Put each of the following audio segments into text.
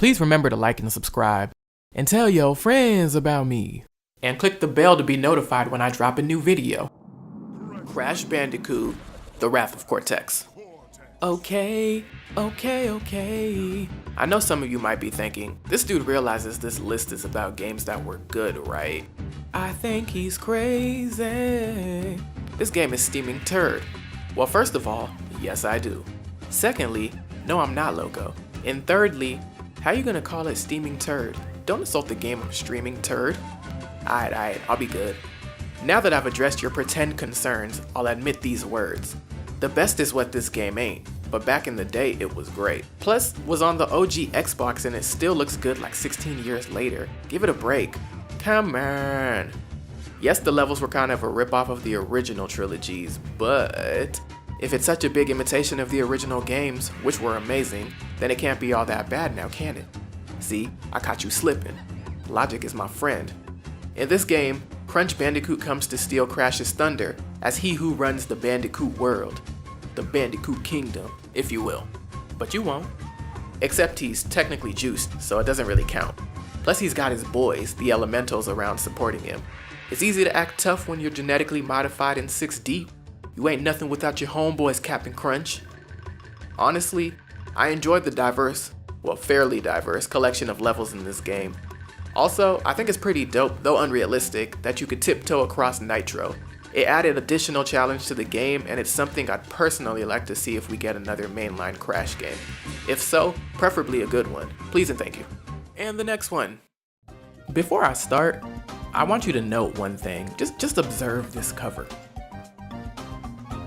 Please remember to like and subscribe, and tell your friends about me. And click the bell to be notified when I drop a new video. Crash Bandicoot, The Wrath of Cortex. Okay. I know some of you might be thinking, this dude realizes this list is about games that were good, right? I think he's crazy. This game is steaming turd. Well, first of all, yes I do. Secondly, no I'm not loco. And thirdly, how you gonna call it steaming turd? Don't insult the game of streaming turd. Alright, I'll be good. Now that I've addressed your pretend concerns, I'll admit these words. The best is what this game ain't, but back in the day it was great. Plus, was on the OG Xbox and it still looks good like 16 years later. Give it a break. Come on. Yes, the levels were kind of a ripoff of the original trilogies, but if it's such a big imitation of the original games, which were amazing, then it can't be all that bad now, can it? See, I caught you slipping. Logic is my friend. In this game, Crunch Bandicoot comes to steal Crash's thunder as he who runs the Bandicoot world. The Bandicoot Kingdom, if you will. But you won't. Except he's technically juiced, so it doesn't really count. Plus he's got his boys, the elementals, around supporting him. It's easy to act tough when you're genetically modified and 6 deep. You ain't nothing without your homeboys, Captain Crunch. Honestly, I enjoyed the fairly diverse collection of levels in this game. Also, I think it's pretty dope, though unrealistic, that you could tiptoe across Nitro. It added additional challenge to the game, and it's something I'd personally like to see if we get another mainline Crash game. If so, preferably a good one. Please and thank you. And the next one. Before I start, I want you to note one thing. Just observe this cover.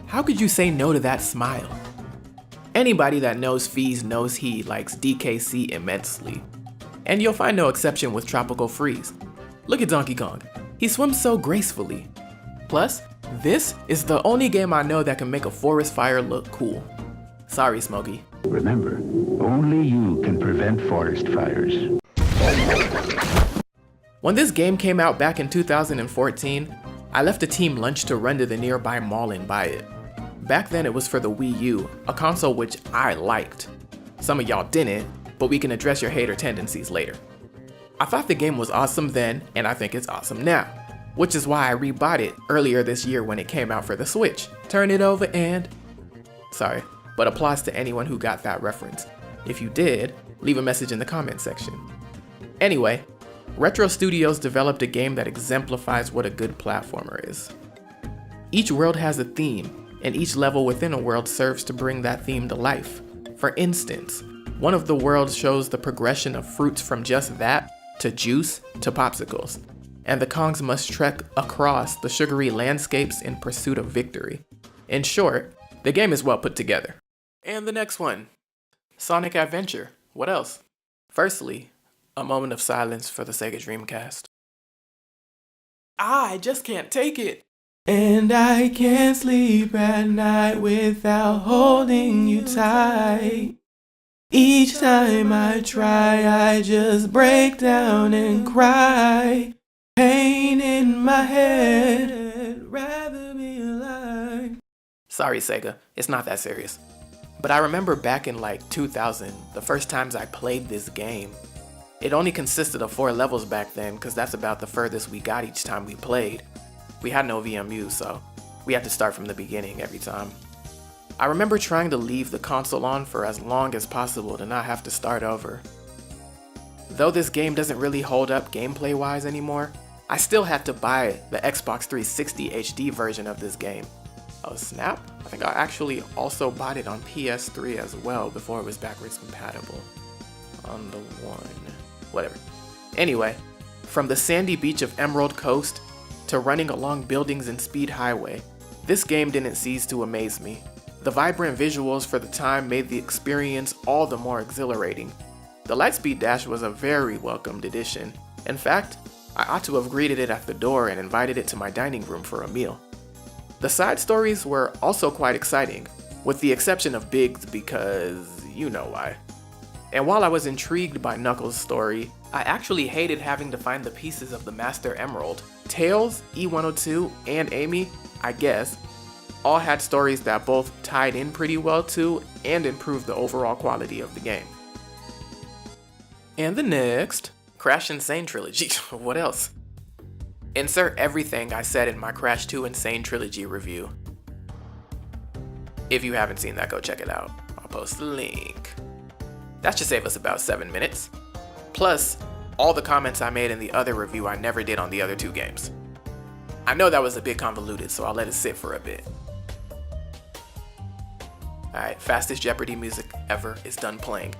How could you say no to that smile? Anybody that knows Feez knows he likes DKC immensely. And you'll find no exception with Tropical Freeze. Look at Donkey Kong. He swims so gracefully. Plus, this is the only game I know that can make a forest fire look cool. Sorry, Smokey. Remember, only you can prevent forest fires. When this game came out back in 2014, I left a team lunch to run to the nearby mall and buy it. Back then it was for the Wii U, a console which I liked. Some of y'all didn't, but we can address your hater tendencies later. I thought the game was awesome then, and I think it's awesome now, which is why I rebought it earlier this year when it came out for the Switch. Turn it over and... Sorry, but applause to anyone who got that reference. If you did, leave a message in the comment section. Anyway, Retro Studios developed a game that exemplifies what a good platformer is. Each world has a theme, and each level within a world serves to bring that theme to life. For instance, one of the worlds shows the progression of fruits from just that to juice to popsicles, and the Kongs must trek across the sugary landscapes in pursuit of victory. In short, the game is well put together. And the next one, Sonic Adventure. What else? Firstly, a moment of silence for the Sega Dreamcast. I just can't take it. And I can't sleep at night without holding you tight. Each time I try, I just break down and cry. Pain in my head, rather be alive. Sorry, Sega, it's not that serious. But I remember back in like 2000, the first times I played this game. It only consisted of 4 levels back then, because that's about the furthest we got each time we played. We had no VMU, so we had to start from the beginning every time. I remember trying to leave the console on for as long as possible to not have to start over. Though this game doesn't really hold up gameplay-wise anymore, I still had to buy the Xbox 360 HD version of this game. Oh snap, I think I actually also bought it on PS3 as well before it was backwards compatible. On the one, whatever. Anyway, from the sandy beach of Emerald Coast to running along buildings in Speed Highway, this game didn't cease to amaze me. The vibrant visuals for the time made the experience all the more exhilarating. The Lightspeed Dash was a very welcomed addition. In fact, I ought to have greeted it at the door and invited it to my dining room for a meal. The side stories were also quite exciting, with the exception of Biggs because you know why. And while I was intrigued by Knuckles' story, I actually hated having to find the pieces of the Master Emerald. Tails, E102, and Amy, I guess, all had stories that both tied in pretty well to and improved the overall quality of the game. And the next, Crash Insane Trilogy. What else? Insert everything I said in my Crash 2 Insane Trilogy review. If you haven't seen that, go check it out. I'll post the link. That should save us about 7 minutes. Plus, all the comments I made in the other review I never did on the other 2 games. I know that was a bit convoluted, so I'll let it sit for a bit. Alright, Fastest Jeopardy music ever is done playing.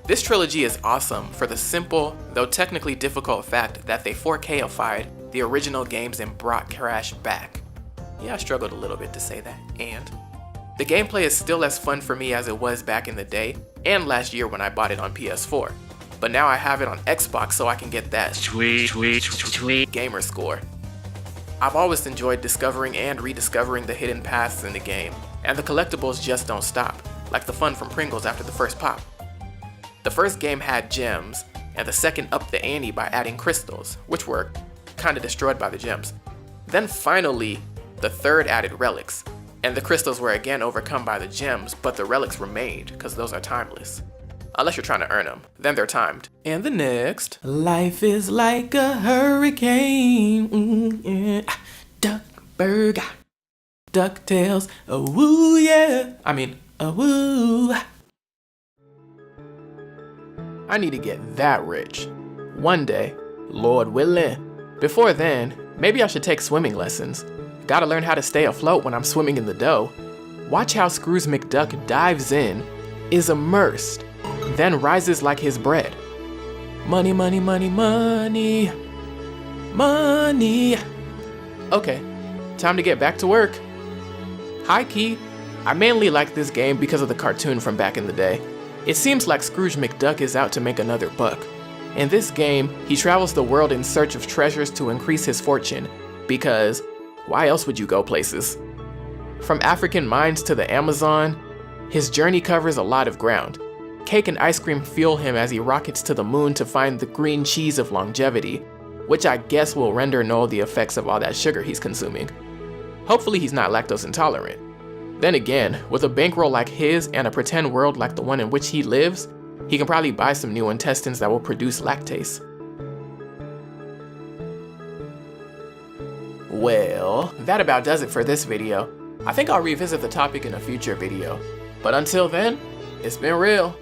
This trilogy is awesome for the simple, though technically difficult fact that they 4Kified the original games and brought Crash back. Yeah, I struggled a little bit to say that, and the gameplay is still as fun for me as it was back in the day, and last year when I bought it on PS4. But now I have it on Xbox so I can get that sweet gamer score. I've always enjoyed discovering and rediscovering the hidden paths in the game, and the collectibles just don't stop, like the fun from Pringles after the first pop. The first game had gems, and the second upped the ante by adding crystals, which were kinda destroyed by the gems. Then finally, the third added relics, and the crystals were again overcome by the gems, but the relics remained, because those are timeless. Unless you're trying to earn them, then they're timed. And the next, life is like a hurricane, yeah. Duck burger, DuckTales, oh woo yeah, woo. I need to get that rich. One day, Lord willing. Before then, maybe I should take swimming lessons. Gotta learn how to stay afloat when I'm swimming in the dough. Watch how Scrooge McDuck dives in, is immersed, then rises like his bread. Money, money, money, money, money. Okay, time to get back to work. High key, I mainly like this game because of the cartoon from back in the day. It seems like Scrooge McDuck is out to make another buck. In this game, he travels the world in search of treasures to increase his fortune, because why else would you go places? From African mines to the Amazon, his journey covers a lot of ground. Cake and ice cream fuel him as he rockets to the moon to find the green cheese of longevity, which I guess will render null the effects of all that sugar he's consuming. Hopefully he's not lactose intolerant. Then again, with a bankroll like his and a pretend world like the one in which he lives, he can probably buy some new intestines that will produce lactase. Well, that about does it for this video. I think I'll revisit the topic in a future video. But until then, it's been real.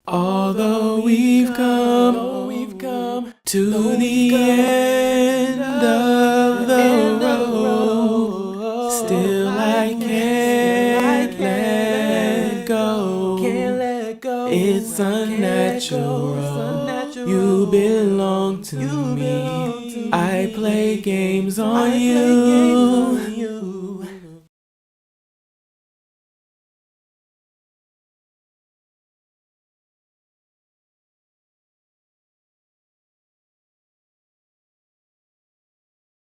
Although we've come to the end of the road, still I can't let go. It's unnatural. You belong to me. I play games on you.